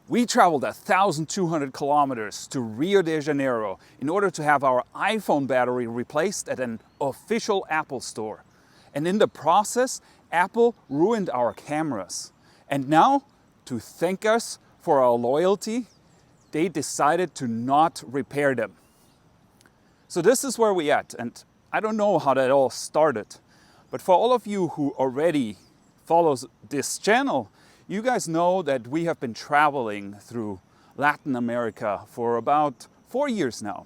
We traveled 1,200 kilometers to Rio de Janeiro in order to have our iPhone battery replaced at an official Apple store. And in the process, Apple ruined our cameras. And now, to thank us for our loyalty, they decided to not repair them. So this is where we're at, and I don't know how that all started. But for all of you who already follow this channel, you guys know that we have been traveling through Latin America for about 4 years now.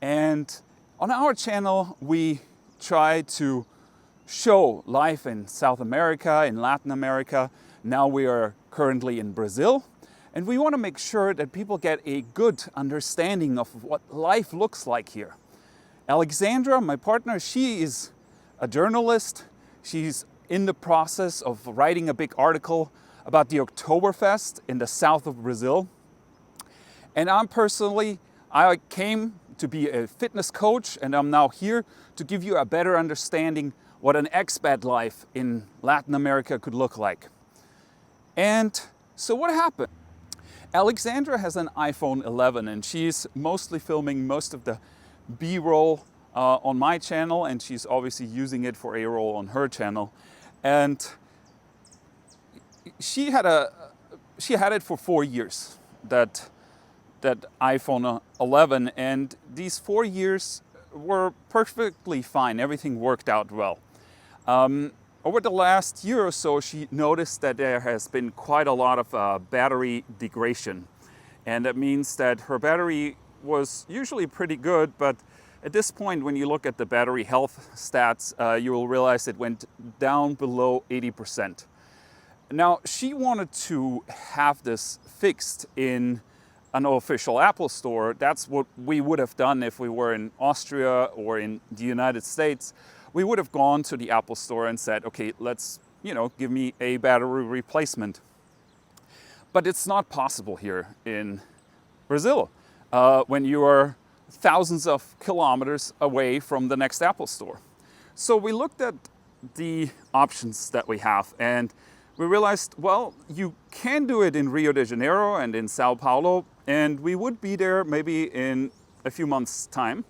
And on our channel, we try to show life in South America, in Latin America. Now we are currently in Brazil. And we want to make sure that people get a good understanding of what life looks like here. Alexandra, my partner, she is a journalist. She's in the process of writing a big article about the Oktoberfest in the south of Brazil. And I came to be a fitness coach, and I'm now here to give you a better understanding what an expat life in Latin America could look like. And so what happened? Alexandra has an iPhone 11 and she's mostly filming most of the B-roll on my channel, and she's obviously using it for A-roll on her channel. And she had it for 4 years, that iPhone 11, and these 4 years were perfectly fine. Everything worked out well. Over the last year or so, she noticed that there has been quite a lot of battery degradation. And that means that her battery was usually pretty good, but at this point, when you look at the battery health stats, you will realize it went down below 80%. Now, she wanted to have this fixed in an official Apple store. That's what we would have done if we were in Austria or in the United States. We would have gone to the Apple store and said, okay, let's, give me a battery replacement. But it's not possible here in Brazil when you are thousands of kilometers away from the next Apple store. So we looked at the options that we have, and we realized, well, you can do it in Rio de Janeiro and in Sao Paulo, and we would be there maybe in a few months' time.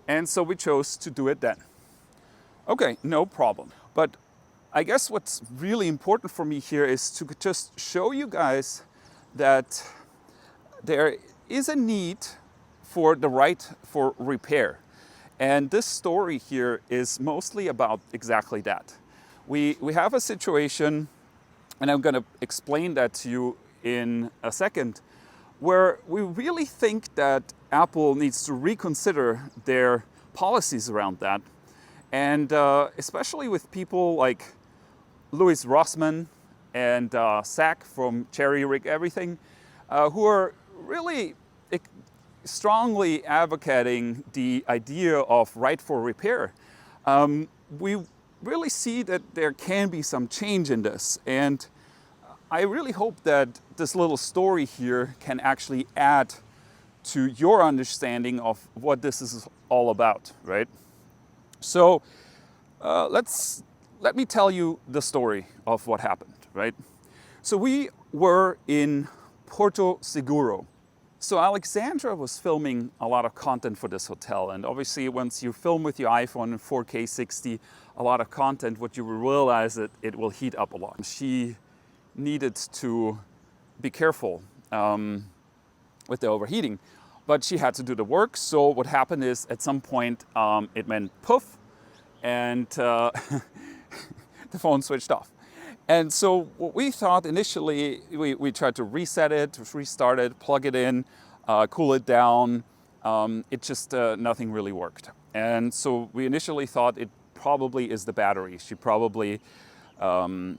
And so we chose to do it then. Okay, no problem. But I guess what's really important for me here is to just show you guys that there is a need for the right for repair. And this story here is mostly about exactly that. We have a situation, and I'm going to explain that to you in a second, where we really think that Apple needs to reconsider their policies around that. And especially with people like Louis Rossmann and Zach from Cherry Rig Everything, who are really strongly advocating the idea of right for repair. We really see that there can be some change in this. And I really hope that this little story here can actually add to your understanding of what this is all about, right? So let me tell you the story of what happened, right? So we were in Porto Seguro. So Alexandra was filming a lot of content for this hotel, and obviously once you film with your iPhone in 4K 60, a lot of content, what you will realize that it will heat up a lot. She needed to be careful with the overheating, but she had to do the work. So what happened is at some point it went poof, and the phone switched off. And so what we thought initially, we tried to reset it, restart it, plug it in, cool it down. It just, nothing really worked. And so we initially thought it probably is the battery. She probably, the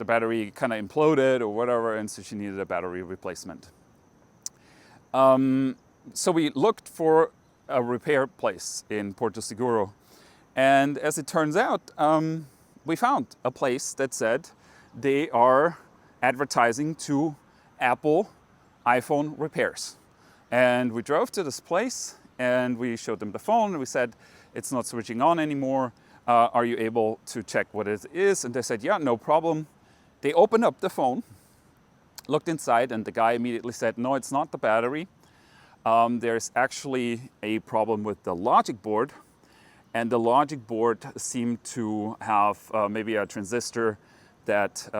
battery kind of imploded or whatever, and so she needed a battery replacement. So we looked for a repair place in Porto Seguro. And as it turns out, we found a place that said they are advertising to Apple iPhone repairs. And we drove to this place and we showed them the phone and we said, it's not switching on anymore. Are you able to check what it is? And they said, yeah, no problem. They opened up the phone Looked inside, and the guy immediately said, no, it's not the battery. There's actually a problem with the logic board, and the logic board seemed to have maybe a transistor that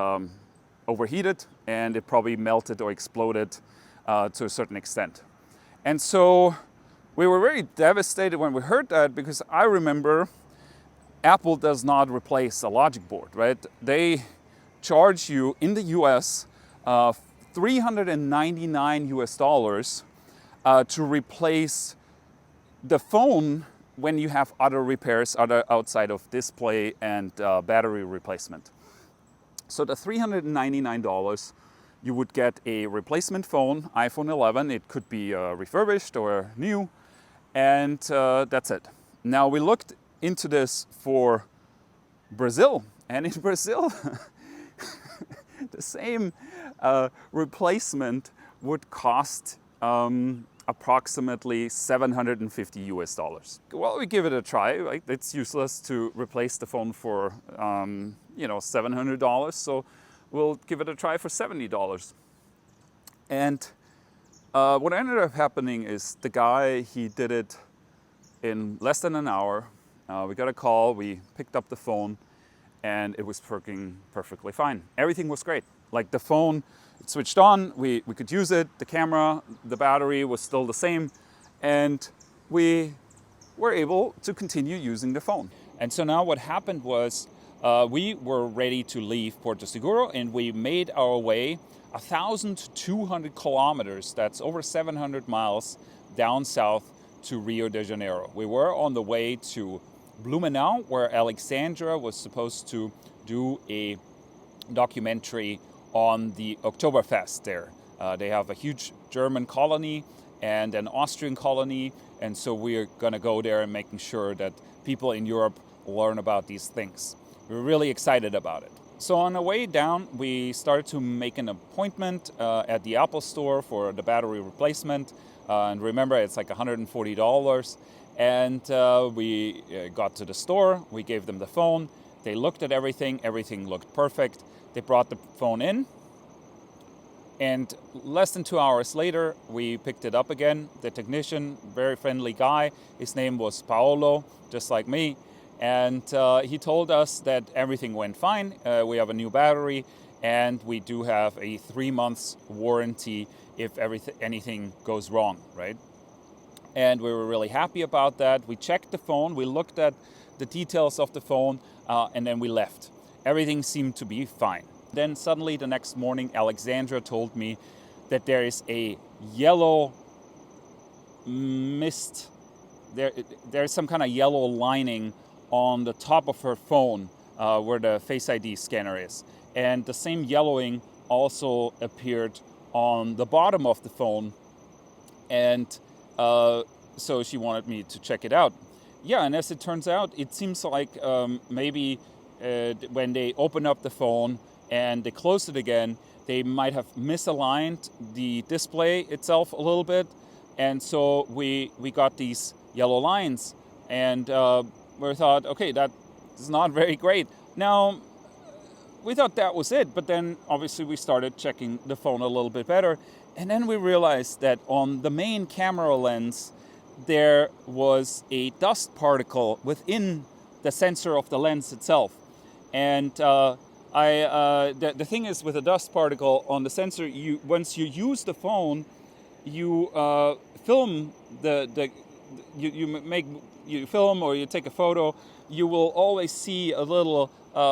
overheated, and it probably melted or exploded to a certain extent. And so we were very devastated when we heard that, because I remember Apple does not replace a logic board, right? They charge you in the US $399 US to replace the phone when you have other repairs outside of display and battery replacement. So the $399, you would get a replacement phone, iPhone 11. It could be refurbished or new, and that's it. Now we looked into this for Brazil, and in Brazil, the same replacement would cost approximately $750 US. Well, we give it a try. Right? It's useless to replace the phone for $700, so we'll give it a try for $70. And what ended up happening is the guy, he did it in less than an hour. We got a call, we picked up the phone, and it was working perfectly fine. Everything was great. Like the phone, it switched on, we could use it, the camera, the battery was still the same, and we were able to continue using the phone. And so now what happened was we were ready to leave Porto Seguro, and we made our way 1,200 kilometers, that's over 700 miles, down south to Rio de Janeiro. We were on the way to Blumenau, where Alexandra was supposed to do a documentary on the Oktoberfest there. They have a huge German colony and an Austrian colony, and so we're going to go there and making sure that people in Europe learn about these things. We're really excited about it. So on the way down, we started to make an appointment at the Apple store for the battery replacement. And remember, it's like $140. And we got to the store, we gave them the phone, they looked at everything looked perfect. They brought the phone in, and less than 2 hours later, we picked it up again. The technician, very friendly guy, his name was Paolo, just like me, and he told us that everything went fine. We have a new battery, and we do have a 3 months warranty if anything goes wrong, right? And we were really happy about that. We checked the phone, we looked at the details of the phone, and then we left. Everything seemed to be fine. Then suddenly the next morning, Alexandra told me that there is a yellow mist. There's some kind of yellow lining on the top of her phone where the Face ID scanner is. And the same yellowing also appeared on the bottom of the phone. And so she wanted me to check it out. Yeah, and as it turns out, it seems like maybe when they open up the phone and they close it again, they might have misaligned the display itself a little bit. And so we got these yellow lines, and we thought, okay, that is not very great. Now, we thought that was it, but then obviously we started checking the phone a little bit better. And then we realized that on the main camera lens, there was a dust particle within the sensor of the lens itself. And the thing is, with a dust particle on the sensor, once you use the phone, you film you film or you take a photo, you will always see a little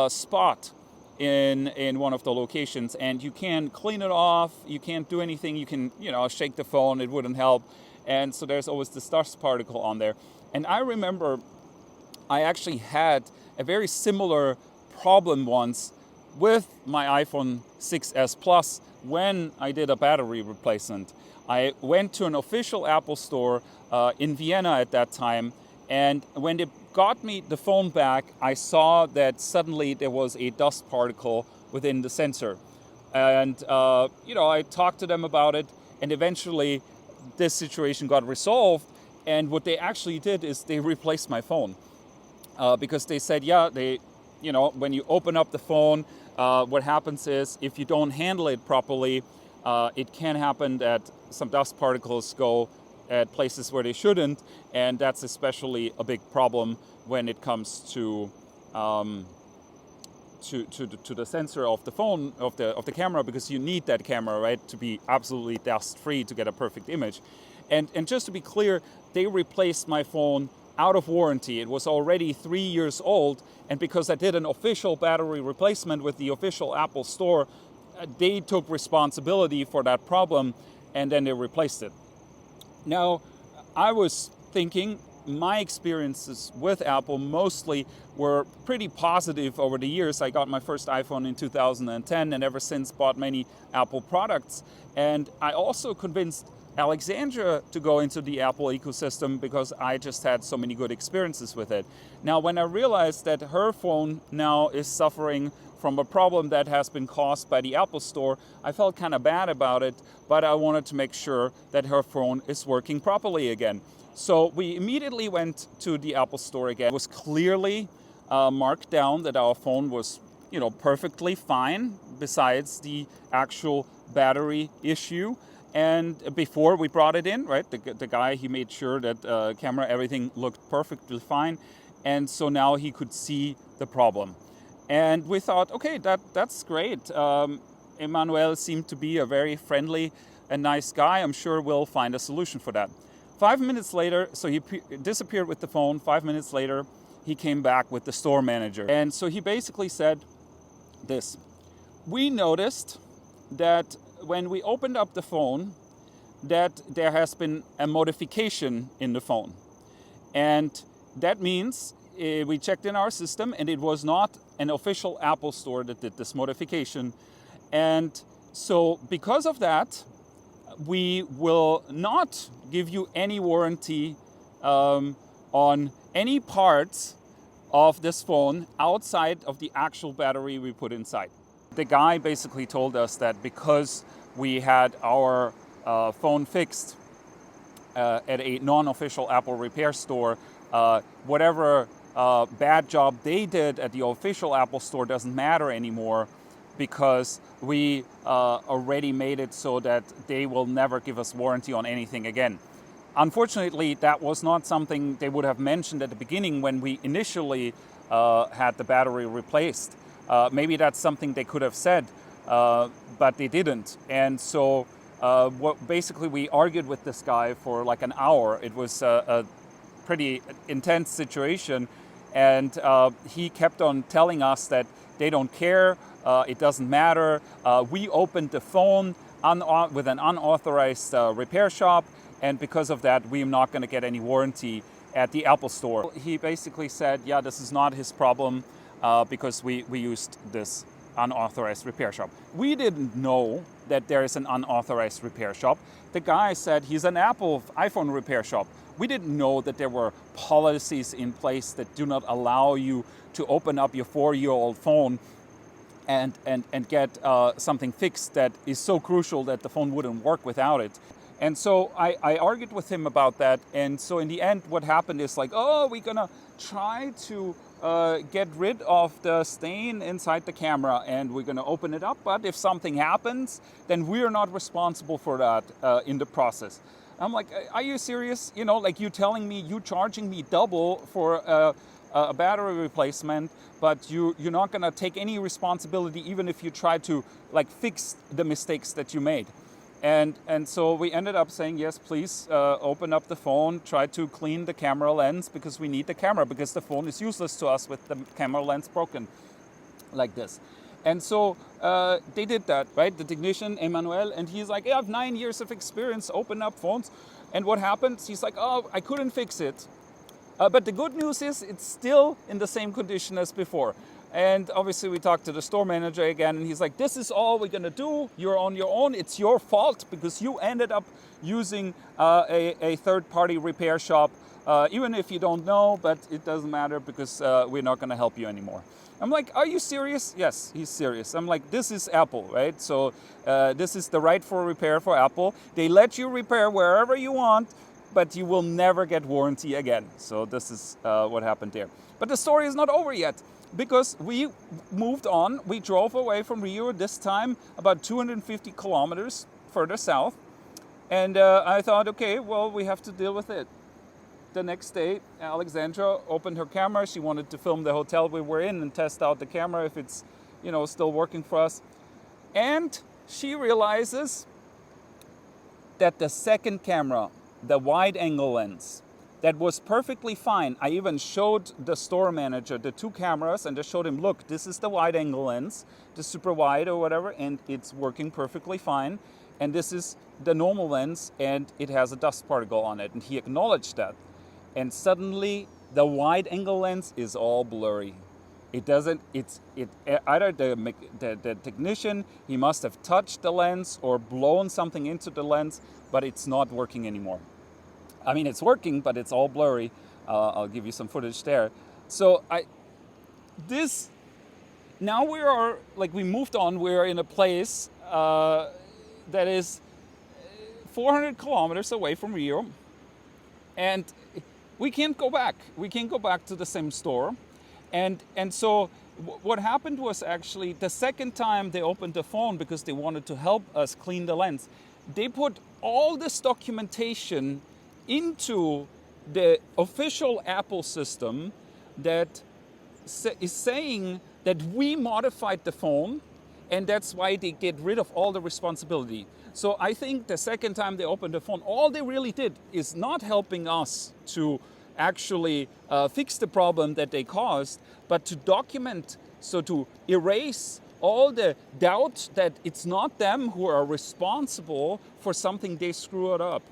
spot in one of the locations, and you can clean it off, you can't do anything, you can shake the phone, it wouldn't help, and so there's always this dust particle on there. And I remember I actually had a very similar problem once with my iPhone 6s Plus when I did a battery replacement. I went to an official Apple store in Vienna at that time, and when they got me the phone back, I saw that suddenly there was a dust particle within the sensor. And I talked to them about it, and eventually this situation got resolved. And what they actually did is they replaced my phone because they said, when you open up the phone, what happens is if you don't handle it properly, It can happen that some dust particles go at places where they shouldn't, and that's especially a big problem when it comes to the sensor of the phone, of the camera, because you need that camera, right, to be absolutely dust free to get a perfect image. And just to be clear, they replaced my phone out of warranty. It was already 3 years old, and because I did an official battery replacement with the official Apple Store, they took responsibility for that problem, and then they replaced it. Now, I was thinking my experiences with Apple mostly were pretty positive over the years. I got my first iPhone in 2010 and ever since bought many Apple products. And I also convinced Alexandra to go into the Apple ecosystem because I just had so many good experiences with it. Now, when I realized that her phone now is suffering from a problem that has been caused by the Apple Store, I felt kind of bad about it, but I wanted to make sure that her phone is working properly again. So we immediately went to the Apple Store again. It was clearly marked down that our phone was, perfectly fine besides the actual battery issue. And before we brought it in, right, the guy, he made sure that camera, everything looked perfectly fine. And so now he could see the problem. And we thought, okay, that's great. Emmanuel seemed to be a very friendly and nice guy. I'm sure we'll find a solution for that. 5 minutes later, so he disappeared with the phone. 5 minutes later, he came back with the store manager. And so he basically said this: we noticed that when we opened up the phone, that there has been a modification in the phone. And that means we checked in our system and it was not an official Apple Store that did this modification. And so because of that, we will not give you any warranty on any parts of this phone outside of the actual battery we put inside. The guy basically told us that because we had our phone fixed at a non-official Apple repair store, whatever bad job they did at the official Apple Store doesn't matter anymore, because we already made it so that they will never give us warranty on anything again. Unfortunately, that was not something they would have mentioned at the beginning when we initially had the battery replaced. Maybe that's something they could have said, but they didn't. And so basically we argued with this guy for like an hour. It was a pretty intense situation. And he kept on telling us that they don't care, it doesn't matter. We opened the phone with an unauthorized repair shop, and because of that, we're not going to get any warranty at the Apple Store. He basically said, yeah, this is not his problem because we used this unauthorized repair shop. We didn't know that there is an unauthorized repair shop. The guy said he's an Apple iPhone repair shop. We didn't know that there were policies in place that do not allow you to open up your 4-year-old phone and get something fixed that is so crucial that the phone wouldn't work without it. And so I argued with him about that. And so in the end, what happened is like, oh, we're gonna try to get rid of the stain inside the camera and we're gonna open it up. But if something happens, then we're not responsible for that in the process. I'm like, are you serious? Like you charging me double for a battery replacement, but you're not gonna take any responsibility even if you try to like fix the mistakes that you made. And so we ended up saying, yes, please open up the phone, try to clean the camera lens because we need the camera, because the phone is useless to us with the camera lens broken like this. And so they did that, right? The technician, Emmanuel, and he's like, I have 9 years of experience, open up phones. And what happens? He's like, oh, I couldn't fix it. But the good news is it's still in the same condition as before. And obviously we talked to the store manager again, and he's like, this is all we're gonna do. You're on your own. It's your fault because you ended up using a third-party repair shop, even if you don't know, but it doesn't matter because we're not gonna help you anymore. I'm like, are you serious? Yes, he's serious. I'm like, this is Apple, right? So this is the right for repair for Apple. They let you repair wherever you want. but you will never get warranty again. So this is what happened there. But the story is not over yet, because we moved on. We drove away from Rio, this time about 250 kilometers further south. And I thought, okay, well, we have to deal with it. The next day, Alexandra opened her camera. She wanted to film the hotel we were in and test out the camera if it's, you know, still working for us. And she realizes that the second camera, the wide angle lens, that was perfectly fine. I even showed the store manager the two cameras and I showed him, look, this is the wide angle lens, the super wide or whatever, and it's working perfectly fine. And this is the normal lens and it has a dust particle on it. And he acknowledged that. And suddenly the wide angle lens is all blurry. It doesn't, either the technician, he must have touched the lens or blown something into the lens, but it's not working anymore. I mean, it's working, but it's all blurry. I'll give you some footage there. So now we moved on. We're in a place that is 400 kilometers away from Rio. And we can't go back. We can't go back to the same store. And so what happened was, actually the second time they opened the phone, because they wanted to help us clean the lens, they put all this documentation into the official Apple system that is saying that we modified the phone, and that's why they get rid of all the responsibility. So I think the second time they opened the phone, all they really did is not helping us to actually fix the problem that they caused, but to document, so to erase all the doubt that it's not them who are responsible for something they screwed up.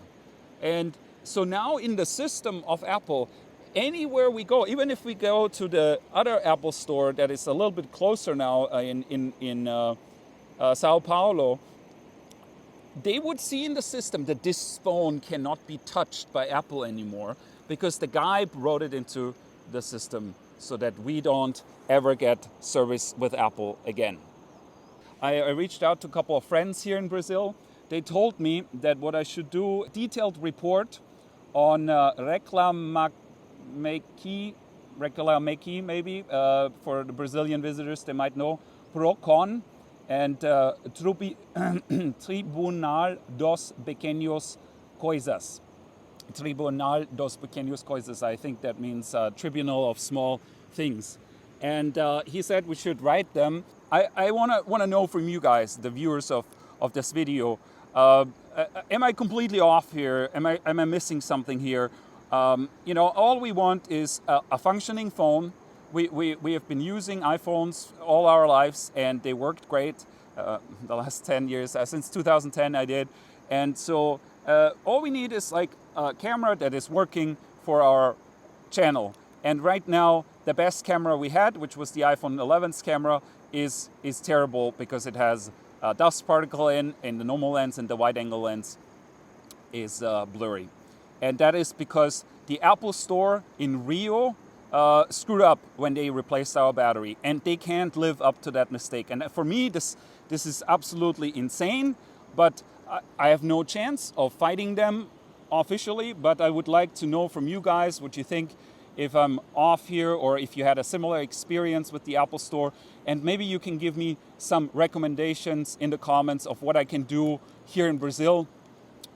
And so now in the system of Apple, anywhere we go, even if we go to the other Apple store that is a little bit closer now in Sao Paulo, they would see in the system that this phone cannot be touched by Apple anymore, because the guy wrote it into the system so that we don't ever get service with Apple again. I reached out to a couple of friends here in Brazil. They told me that what I should do, a detailed report on Reclamaqui maybe, for the Brazilian visitors, they might know, Procon, and Tribunal dos Pequenos Coisas. Tribunal dos Pequenos Coisas, I think that means Tribunal of Small Things. And he said we should write them. I want to know from you guys, the viewers of this video, am I completely off here? Am I missing something here? You know, all we want is a functioning phone. We have been using iPhones all our lives, and they worked great the last 10 years. Since 2010 I did. And so all we need is like a camera that is working for our channel. And right now, the best camera we had, which was the iPhone 11's camera, is terrible because it has a dust particle in the normal lens, and the wide angle lens is blurry. And that is because the Apple store in Rio screwed up when they replaced our battery, and they can't live up to that mistake. And for me, this is absolutely insane, but I have no chance of fighting them officially. But I would like to know from you guys what you think, if I'm off here, or if you had a similar experience with the Apple store. And maybe you can give me some recommendations in the comments of what I can do here in Brazil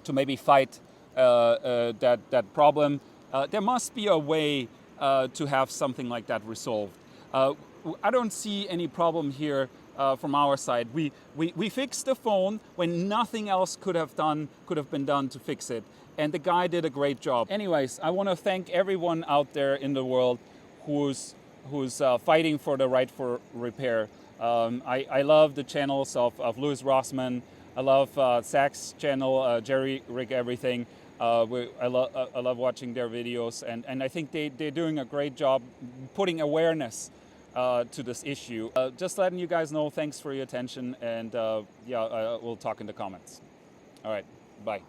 to maybe fight that problem. There must be a way to have something like that resolved. I don't see any problem here from our side. We fixed the phone when nothing else could have been done to fix it. And the guy did a great job. Anyways, I want to thank everyone out there in the world who's fighting for the right for repair. I love the channels of Louis Rossmann. I love Zach's channel, Jerry Rig Everything. I love watching their videos, and I think they're doing a great job putting awareness to this issue. Just letting you guys know, thanks for your attention, and yeah, we'll talk in the comments. All right, bye.